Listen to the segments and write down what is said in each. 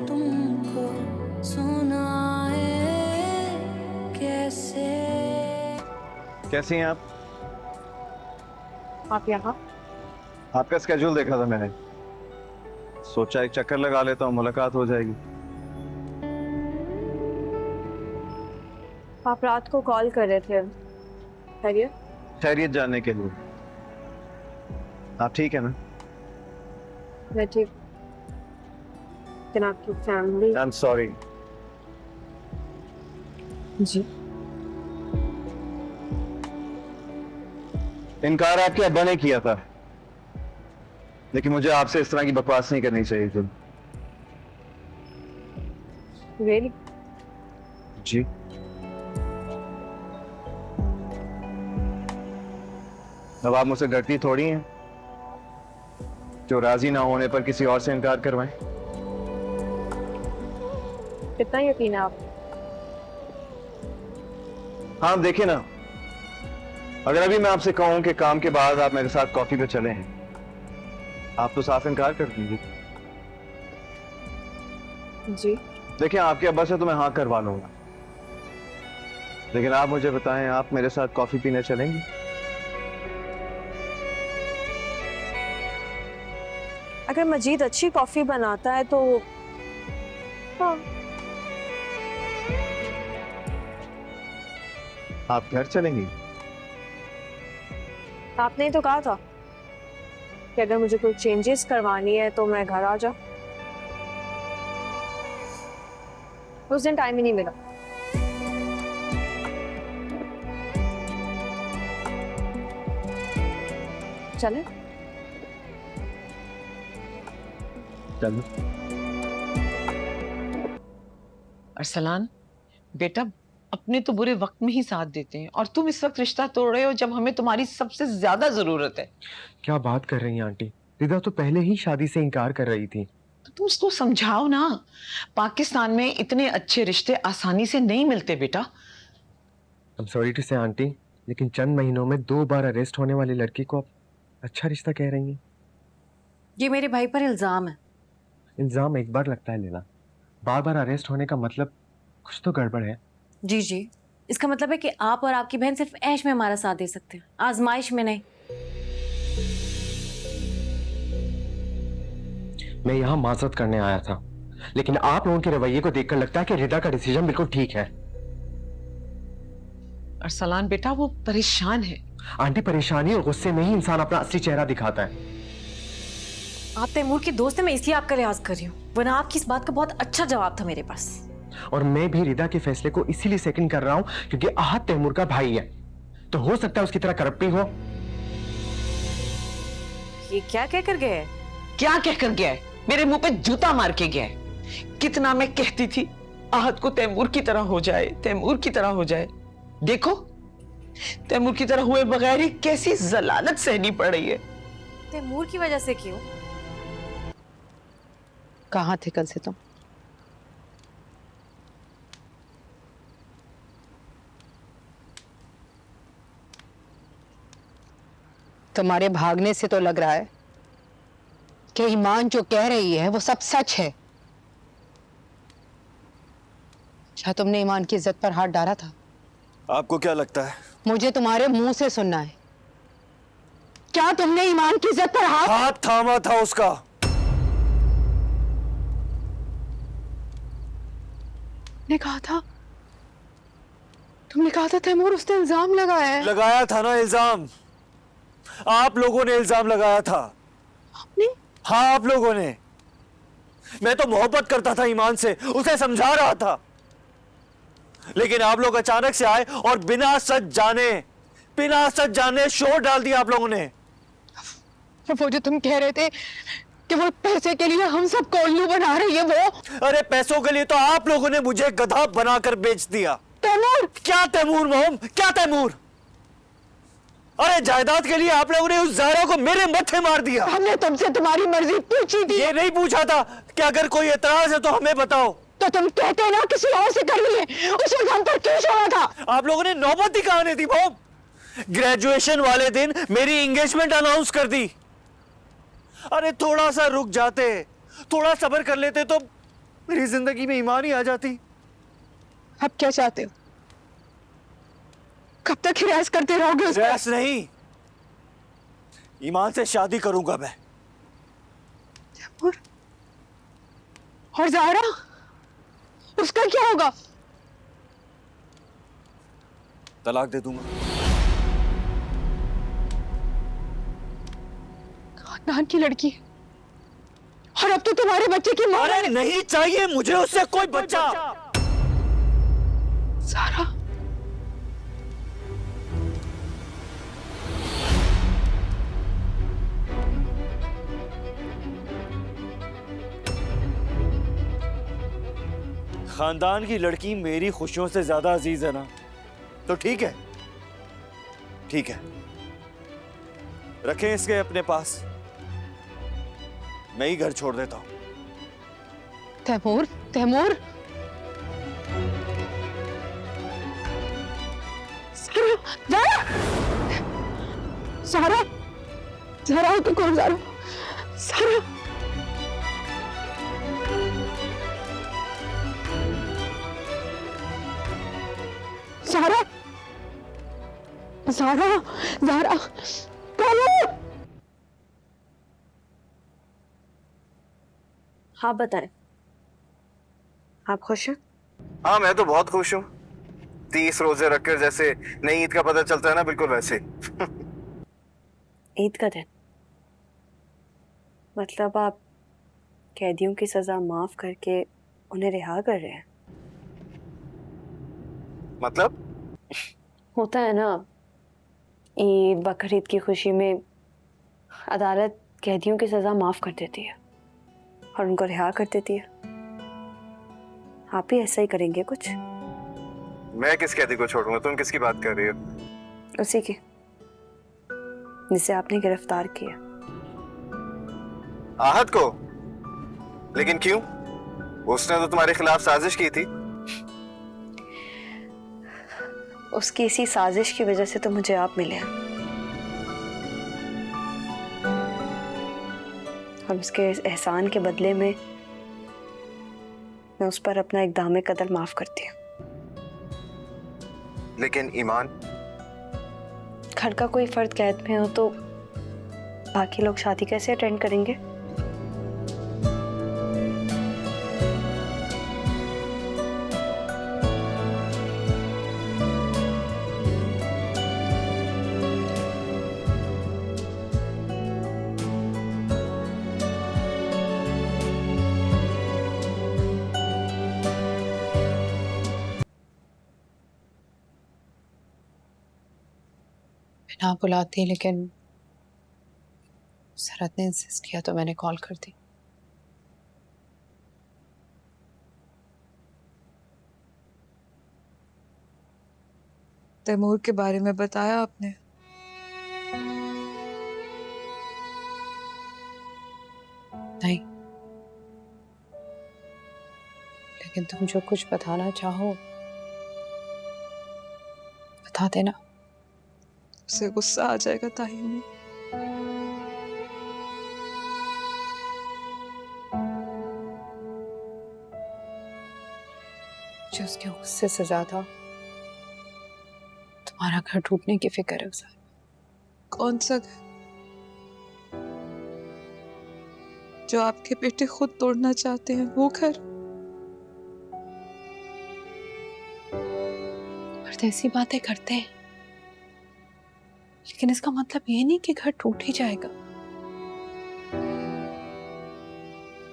तुमको सुनाए कैसे। कैसी हैं आप? यहाँ? आपका स्केड्यूल देखा था मैंने, सोचा एक चक्कर लगा लेता हूँ, मुलाकात हो जाएगी। आप रात को कॉल कर रहे थे, खैरियत? खैरियत जानने के लिए। आप ठीक है ना? मैं ठीक, लेकिन आपकी फैमिली। I am sorry. जी। इनकार आपके अब्बा ने किया था, लेकिन मुझे आपसे इस तरह की बकवास नहीं करनी चाहिए थी। रियली? जी। अब आप मुझसे डरती थोड़ी हैं जो राजी ना होने पर किसी और से इनकार करवाएं। कितना यकीन है आप? हाँ देखिए ना, अगर अभी मैं आपसे कहूं कि काम के बाद आप मेरे साथ कॉफी पे चले हैं, आप तो साफ इनकार कर दीजिए। जी। देखिए आपके अब्बा से तो मैं हाँ करवा लूंगा, लेकिन आप मुझे बताएं, आप मेरे साथ कॉफी पीने चलेंगे? अगर मजीद अच्छी कॉफी बनाता है तो हाँ। आप घर चलेंगी? आपने ही तो कहा था कि अगर मुझे कोई चेंजेस करवानी है तो मैं घर आ जाऊं। उस दिन टाइम ही नहीं मिला। चले? चलो। अरसलान बेटा, अपने तो बुरे वक्त में ही साथ देते हैं और तुम इस वक्त रिश्ता तोड़ रहे हो जब हमें तुम्हारी सबसे ज्यादा जरूरत है। क्या बात कर रही हैं आंटी? रिदा तो पहले ही शादी से इनकार कर रही थी। तो तुम उसको समझाओ ना, पाकिस्तान में इतने अच्छे रिश्ते आसानी से नहीं मिलते बेटा। आई एम सॉरी टू से आंटी, लेकिन चंद महीनों में 2 बार अरेस्ट होने वाली लड़की को आप अच्छा रिश्ता कह रही हैं? ये मेरे भाई पर इल्जाम है। इल्जाम एक बार लगता है लेना, बार बार अरेस्ट होने का मतलब कुछ तो गड़बड़ है। जी जी, इसका मतलब है कि आप और आपकी बहन सिर्फ ऐश में हमारा साथ दे सकते हैं, आजमाइश में नहीं। मैं यहाँ माजरत करने आया था, लेकिन आप लोगों के रवैये को देखकर लगता है कि रिदा का डिसीजन बिल्कुल ठीक है। अरसलान बेटा, वो परेशान है। आंटी, परेशानी और गुस्से में ही इंसान अपना असली चेहरा दिखाता है। आप तैमूर की दोस्त है, मैं इसलिए आपका लिहाज कर रही हूँ, वरना आपकी इस बात का बहुत अच्छा जवाब था मेरे पास। और मैं भी रिदा के फैसले को इसीलिए सेकंड कर रहा हूँ क्योंकि आहत तैमूर का भाई है, तो हो सकता है उसकी तरह करप्ट भी हो। ये क्या कह कर गए? क्या कहकर गया है? मेरे मुंह पे जूता मार के गया है। कितना मैं कहती थी आहत को तैमूर की तरह हो जाए, तैमूर की तरह हो जाए। देखो तैमूर की तरह हुए बगैर ही कैसी जलालत सहनी पड़ रही है। तैमूर की वजह से क्यों? कहाँ थे कल से तुम? तुम्हारे भागने से तो लग रहा है कि ईमान जो कह रही है वो सब सच है। क्या तुमने ईमान की इज्जत पर हाथ डाला था? आपको क्या लगता है? मुझे तुम्हारे मुंह से सुनना है। क्या तुमने ईमान की इज्जत पर हाथ थामा था उसका? तुमने कहा था, तुमने कहा था तैमूर उसने इल्जाम लगाया है। लगाया था ना इल्जाम, आप लोगों ने इल्जाम लगाया था। आपने? हाँ आप लोगों ने। मैं तो मोहब्बत करता था ईमान से, उसे समझा रहा था, लेकिन आप लोग अचानक से आए और बिना सच जाने शोर डाल दिया आप लोगों ने। वो जो तुम कह रहे थे कि वो पैसे के लिए हम सब को उल्लू बना रही है, वो अरे पैसों के लिए तो आप लोगों ने मुझे गधा बनाकर बेच दिया। तैमूर? क्या तैमूर मोहम, क्या तैमूर? अरे जायदाद के लिए आप लोगों ने उस ज़हरा को मेरे मत्थे मार दिया। हमने तुमसे तुम्हारी मर्जी पूछी थी। ये नहीं पूछा था कि अगर कोई एतराज है तो हमें बताओ। तो तुम कहते ना किसी और से कर लिए, उस वक्त हम पर क्यों छोड़ा था? आप लोगों ने नौबत ही कहानी थी मोहम। ग्रेजुएशन वाले दिन मेरी एंगेजमेंट अनाउंस कर दी। अरे थोड़ा सा रुक जाते, थोड़ा सब्र कर लेते तो मेरी जिंदगी में ईमान ही आ जाती। अब क्या चाहते हो? कब तक ही रियाज करते रहोगे उस पर? रियाज नहीं, ईमान से शादी करूंगा मैं। और ज़ाहरा, उसका क्या होगा? तलाक दे दूंगा। खानदान की लड़की है। और अब तो तुम्हारे बच्चे की मां अरे नहीं चाहिए मुझे उससे कोई बच्चा। ज़ाहरा, खानदान की लड़की मेरी खुशियों से ज्यादा अजीज है ना, तो ठीक है, ठीक है, रखें इसके अपने पास। मैं ही घर छोड़ देता हूं। तैमूर, तैमूर, ज़ाहरा, ज़ाहरा, ज़ाहरा, तो कौन? ज़ाहरा, ज़ाहरा, ज़ाहरा, ज़ाहरा, ज़ाहरा, तैमूर। आप बताएं, आप खुश हैं? हाँ मैं तो बहुत खुश हूँ। 30 रोजे रखकर जैसे नई ईद का पता चलता है ना, बिल्कुल वैसे। ईद का दिन? मतलब आप कैदियों की सजा माफ करके उन्हें रिहा कर रहे हैं? मतलब? होता है ना, ईद बकरीद की खुशी में अदालत कैदियों की सजा माफ कर देती है और उनको रिहा कर देती है। आप भी ऐसा ही करेंगे कुछ? मैं किस कैदी को छोड़ूंगा? तुम किसकी बात कर रही हो? उसी की जिसे आपने गिरफ्तार किया। आहत को? लेकिन क्यों? उसने तो तुम्हारे खिलाफ साजिश की थी। उसकी इसी साजिश की वजह से तो मुझे आप मिले हैं, और उसके इस एहसान के बदले में मैं उस पर अपना एक दामे कदर माफ करती हूँ। लेकिन ईमान? घर का कोई फर्द कैद में हो तो बाकी लोग शादी कैसे अटेंड करेंगे? बिना बुलाती, लेकिन सरहद ने इंसिस्ट किया तो मैंने कॉल कर दी। तैमूर के बारे में बताया आपने? नहीं, लेकिन तुम जो कुछ बताना चाहो बता देना। उसे गुस्सा आ जाएगा ताहिर में। जो उसके गुस्से से ज्यादा तुम्हारा घर टूटने की फिक्र है उसे। कौन सा घर जो आपके बेटे खुद तोड़ना चाहते हैं? वो घर? मर्द ऐसी बातें करते हैं, लेकिन इसका मतलब ये नहीं कि घर टूट ही जाएगा।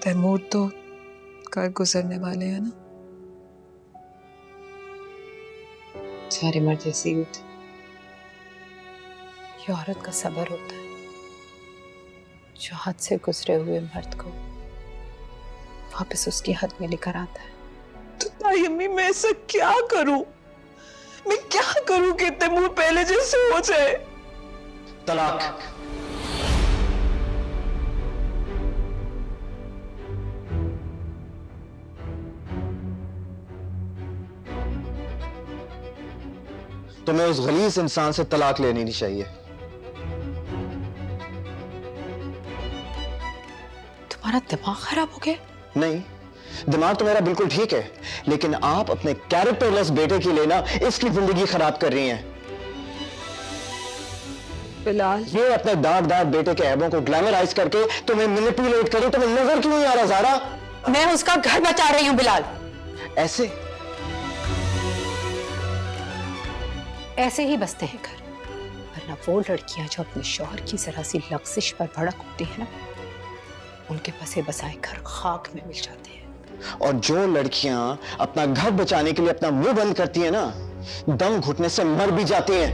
तैमूर तो कर गुजरने वाले हैं ना। सारे मर्द ऐसे ही होते। ये औरत का सब्र होता है जो हद से गुजरे हुए मर्द को वापस उसकी हद में लेकर आता है। तो ताई अम्मी, मैं ऐसा क्या करूं? मैं क्या करूं कि तैमूर पहले जैसे हो जाए? तलाक। तुम्हें उस गलीज इंसान से तलाक लेनी नहीं चाहिए। तुम्हारा दिमाग खराब हो गया? नहीं, दिमाग तो मेरा बिल्कुल ठीक है, लेकिन आप अपने कैरेक्टरलेस बेटे के लिए ना इसकी जिंदगी खराब कर रही हैं। बिलाल, ये अपने दाग बेटे के ऐबों को ग्लैमराइज करके तुम्हें मैनिपुलेट करे, तुम्हें नजर क्यों नहीं आ रहा ज़ारा? मैं उसका घर बचा रही हूँ बिलाल। ऐसे ऐसे ही बसते हैं घर, वरना वो लड़कियां जो अपने शौहर की जरा सी लफ्जिश पर भड़क उठती है ना, उनके बसे बसाए घर खाक में मिल जाते हैं। और जो लड़कियां अपना घर बचाने के लिए अपना मुंह बंद करती हैं ना, दम घुटने से मर भी जाती हैं।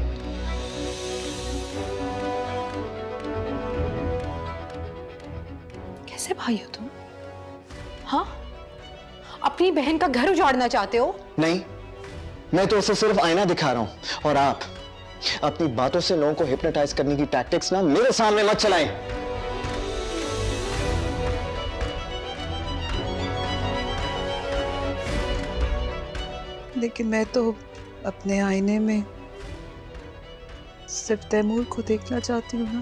कैसे भाई हो तुम? हाँ, अपनी बहन का घर उजाड़ना चाहते हो? नहीं, मैं तो उसे सिर्फ आईना दिखा रहा हूं, और आप अपनी बातों से लोगों को हिप्नोटाइज करने की टैक्टिक्स ना मेरे सामने मत चलाएं। लेकिन मैं तो अपने आईने में सिर्फ तैमूर को देखना चाहती हूँ ना।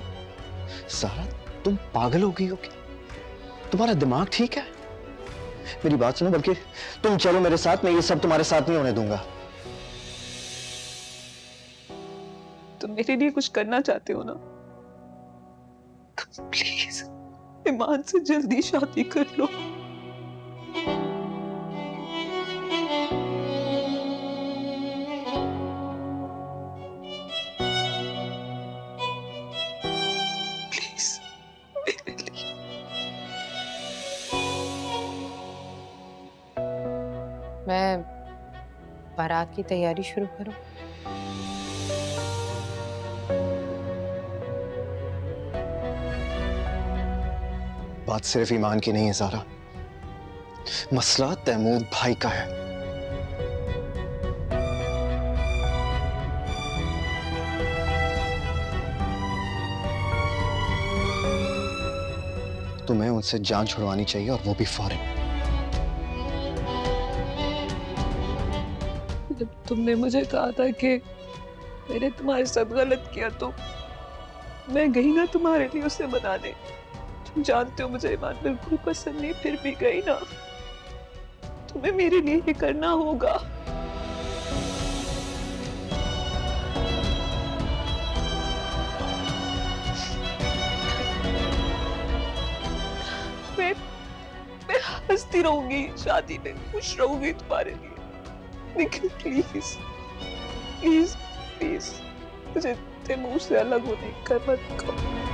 सारा, तुम पागल हो गई हो क्या? तुम्हारा दिमाग ठीक है? मेरी बात सुनो, बल्कि तुम चलो मेरे साथ, मैं ये सब तुम्हारे साथ नहीं होने दूंगा। तुम मेरे लिए कुछ करना चाहते हो ना, तो प्लीज ईमान से जल्दी शादी कर लो। प्लीज मेरे लिए। मैं बारात की तैयारी शुरू करूं? बात सिर्फ ईमान की नहीं है सारा, मसला तैमूर भाई का है। तुम्हें उनसे जान छुड़वानी चाहिए, और वो भी फौरन। जब तुमने मुझे कहा था कि मैंने तुम्हारे साथ गलत किया, तो मैं गई ना तुम्हारे लिए उसे मनाने। तुम जानते हो मुझे ईमान बिल्कुल पसंद नहीं, फिर भी गई ना। तुम्हें मेरे लिए ये करना होगा। मैं हंसती रहूंगी, शादी में खुश रहूंगी तुम्हारे लिए, लेकिन प्लीज प्लीज प्लीज मुझे तैमूर से अलग होने का मत कहो।